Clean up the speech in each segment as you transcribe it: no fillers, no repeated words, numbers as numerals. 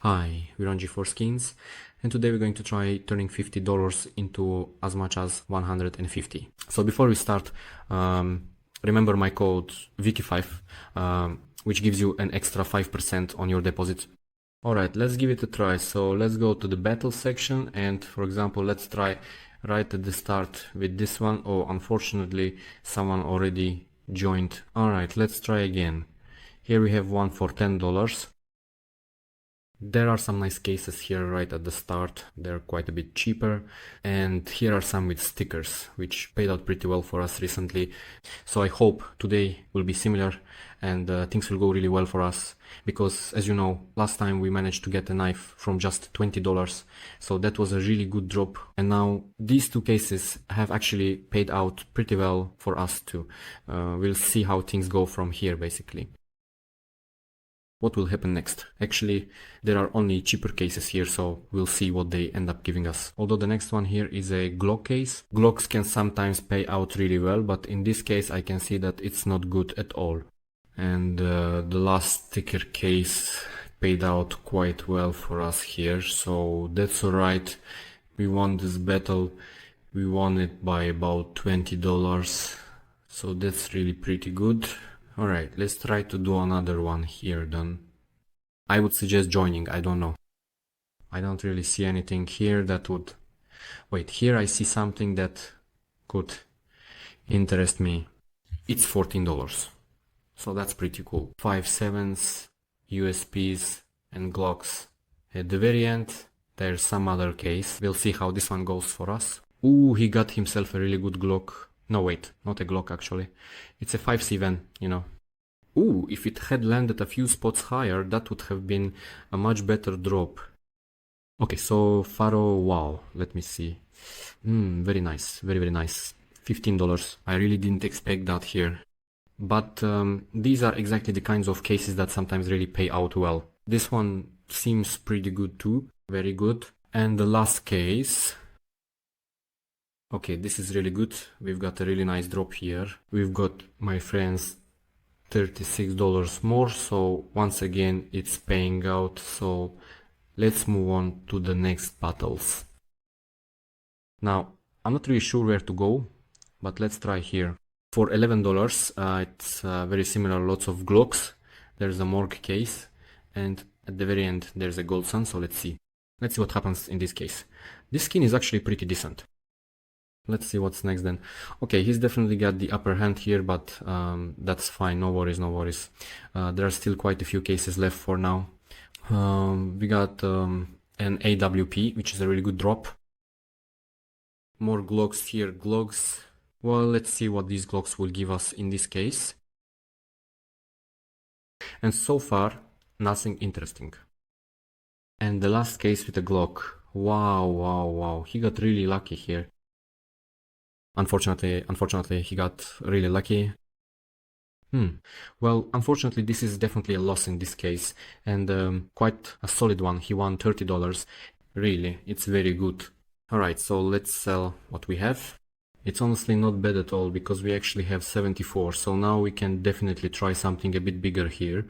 Hi, we're on G4 Skins, and today we're going to try turning $50 into as much as 150. So before we start, remember my code Wiki5, which gives you an extra 5% on your deposit. Alright, let's give it a try. So let's go to the battle section, and for example, let's try right at the start with this one. Oh, unfortunately, someone already joined. Alright, let's try again. Here we have one for $10. There are some nice cases here right at the start. They're quite a bit cheaper. And here are some with stickers, which paid out pretty well for us recently. So I hope today will be similar and things will go really well for us. Because as you know, last time we managed to get a knife from just $20. So that was a really good drop. And now these two cases have actually paid out pretty well for us too. We'll see how things go from here basically. What will happen next? Actually, there are only cheaper cases here, so we'll see what they end up giving us. Although the next one here is a Glock case. Glocks can sometimes pay out really well, but in this case I can see that it's not good at all. And the last sticker case paid out quite well for us here, so that's alright. We won this battle. We won it by about $20, so that's really pretty good. Alright, let's try to do another one here then. I would suggest joining, I don't know. I don't really see anything here that would... Wait, here I see something that could interest me. It's $14. So that's pretty cool. 5.7s, USPs and Glocks. At the very end, there's some other case. We'll see how this one goes for us. Ooh, he got himself a really good Glock. No, wait, not a Glock actually. It's a 5.7, you know. Ooh, if it had landed a few spots higher, that would have been a much better drop. Okay, so Faro, wow, let me see. Very nice, very nice. $15. I really didn't expect that here. But these are exactly the kinds of cases that sometimes really pay out well. This one seems pretty good too, very good. And the last case... Okay, this is really good. We've got a really nice drop here. We've got, my friends, $36 more. So once again, it's paying out. So let's move on to the next battles. Now, I'm not really sure where to go, but let's try here. For $11, it's very similar, lots of Glocks. There's a Morgue case, and at the very end, there's a Gold Sun. So let's see. Let's see what happens in this case. This skin is actually pretty decent. Let's see what's next then. Okay, he's definitely got the upper hand here, but that's fine. No worries, no worries. There are still quite a few cases left for now. We got an AWP, which is a really good drop. More Glocks here, Glocks. Well, let's see what these Glocks will give us in this case. And so far, nothing interesting. And the last case with a Glock. Wow, wow, wow. He got really lucky here. Unfortunately, he got really lucky. Well, unfortunately, this is definitely a loss in this case, and quite a solid one. He won $30. Really, it's very good. Alright, so let's sell what we have. It's honestly not bad at all, because we actually have 74, so now we can definitely try something a bit bigger here.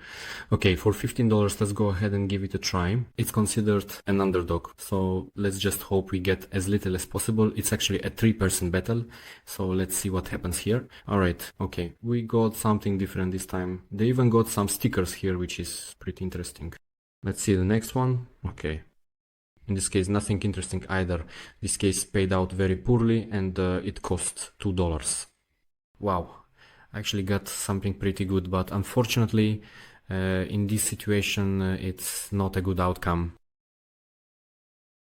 Okay, for $15, let's go ahead and give it a try. It's considered an underdog, so let's just hope we get as little as possible. It's actually a 3-person battle, so let's see what happens here. Alright, okay, we got something different this time. They even got some stickers here, which is pretty interesting. Let's see the next one. Okay. In this case, nothing interesting either. This case paid out very poorly, and it cost $2. Wow, I actually got something pretty good, but unfortunately, in this situation, it's not a good outcome.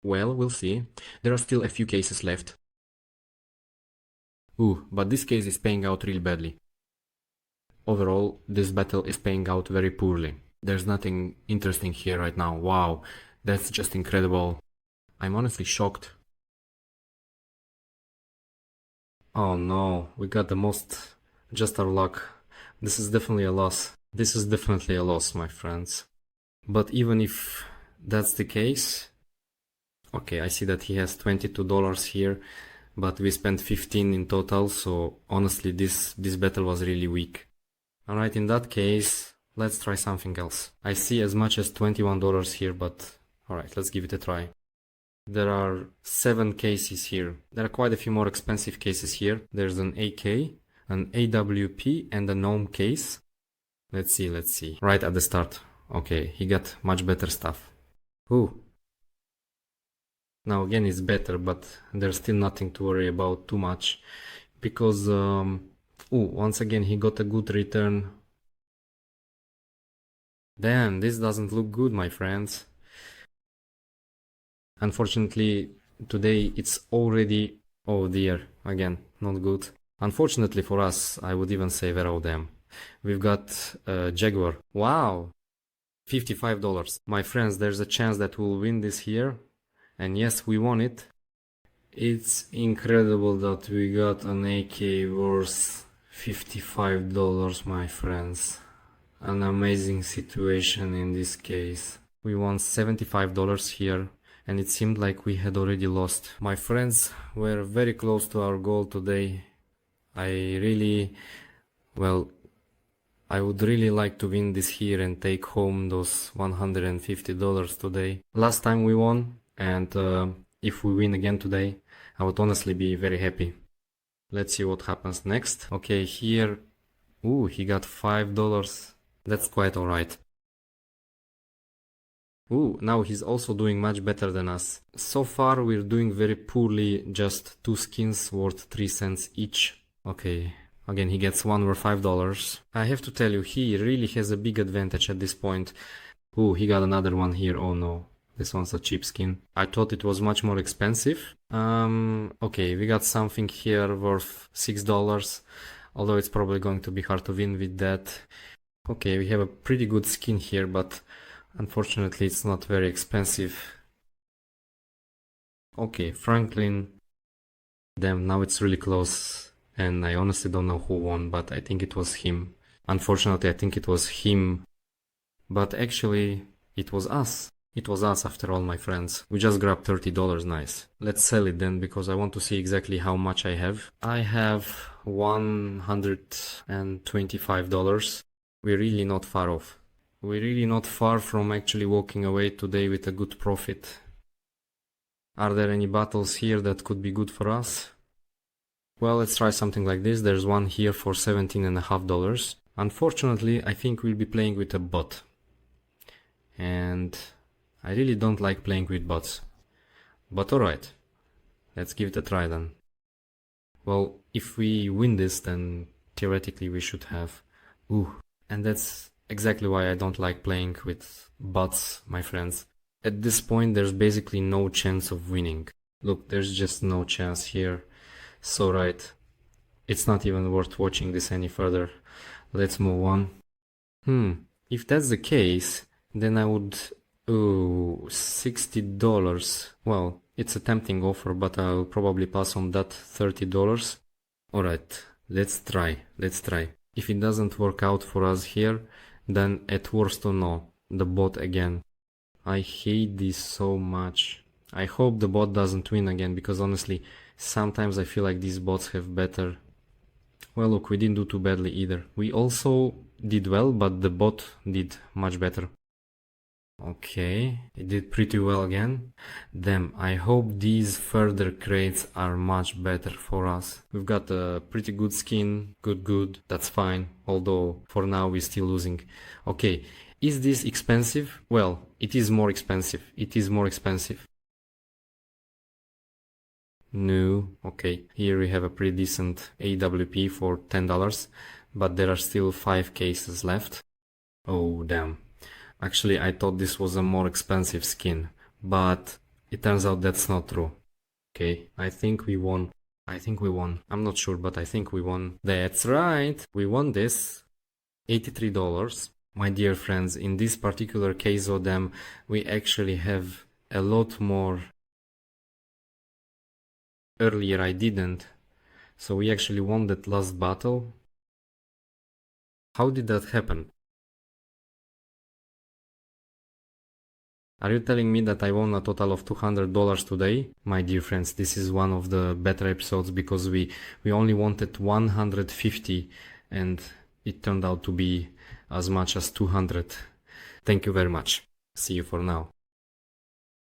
Well, we'll see. There are still a few cases left. Ooh, but this case is paying out really badly. Overall, this battle is paying out very poorly. There's nothing interesting here right now. Wow. That's just incredible. I'm honestly shocked. Oh no, we got the most. Just our luck. This is definitely a loss. This is definitely a loss, my friends. But even if that's the case... Okay, I see that he has $22 here, but we spent 15 in total, so honestly this battle was really weak. Alright, in that case, Let's try something else. I see as much as $21 here, but alright, let's give it a try. There are 7 cases here. There are quite a few more expensive cases here. There's an AK, an AWP, and a gnome case. Let's see. Right at the start. Okay, he got much better stuff. Ooh. Now again it's better, but there's still nothing to worry about too much. Because, once again he got a good return. Damn, this doesn't look good, my friends. Unfortunately, today it's already... Oh dear, again, not good. Unfortunately for us, I would even say, where are them? We've got Jaguar. Wow! $55. My friends, there's a chance that we'll win this here. And yes, we won it. It's incredible that we got an AK worth $55, my friends. An amazing situation in this case. We won $75 here, and it seemed like we had already lost. My friends, we're very close to our goal today. I would really like to win this here and take home those $150 today. Last time we won, and if we win again today, I would honestly be very happy. Let's see what happens next. Okay, here, he got $5. That's quite alright. Now he's also doing much better than us. So far we're doing very poorly, just 2 skins worth 3 cents each. Okay, again he gets one worth $5. I have to tell you, he really has a big advantage at this point. He got another one here, oh no. This one's a cheap skin. I thought it was much more expensive. Okay, we got something here worth $6. Although it's probably going to be hard to win with that. Okay, we have a pretty good skin here, but unfortunately it's not very expensive. Okay, Franklin. Damn, now it's really close. And I honestly don't know who won, but I think it was him. Unfortunately, I think it was him. But actually, it was us. It was us after all, my friends. We just grabbed $30, nice. Let's sell it then, because I want to see exactly how much I have. I have $125. We're really not far off. We're really not far from actually walking away today with a good profit. Are there any battles here that could be good for us? Well, let's try something like this. There's one here for $17.50. Unfortunately, I think we'll be playing with a bot. And I really don't like playing with bots. But alright, let's give it a try then. Well, if we win this, then theoretically we should have... And that's exactly why I don't like playing with bots, my friends. At this point there's basically no chance of winning. Look, there's just no chance here. So right, it's not even worth watching this any further. Let's move on. If that's the case, then I would... $60. Well, it's a tempting offer, but I'll probably pass on that $30. Alright, let's try. If it doesn't work out for us here, then at worst or no, the bot again. I hate this so much. I hope the bot doesn't win again, because honestly, sometimes I feel like these bots have better... Well, look, we didn't do too badly either. We also did well, but the bot did much better. Okay, it did pretty well again. Damn, I hope these further crates are much better for us. We've got a pretty good skin, good, that's fine. Although, for now we're still losing. Okay, is this expensive? Well, it is more expensive. No, okay, here we have a pretty decent AWP for $10. But there are still 5 cases left. Oh, damn. Actually, I thought this was a more expensive skin, but it turns out that's not true. Okay, I think we won. I'm not sure, but I think we won. That's right, we won this. $83. My dear friends, in this particular case of them, we actually have a lot more. Earlier I didn't, so we actually won that last battle. How did that happen? Are you telling me that I won a total of $200 today? My dear friends, this is one of the better episodes, because we only wanted 150 and it turned out to be as much as 200. Thank you very much. See you for now.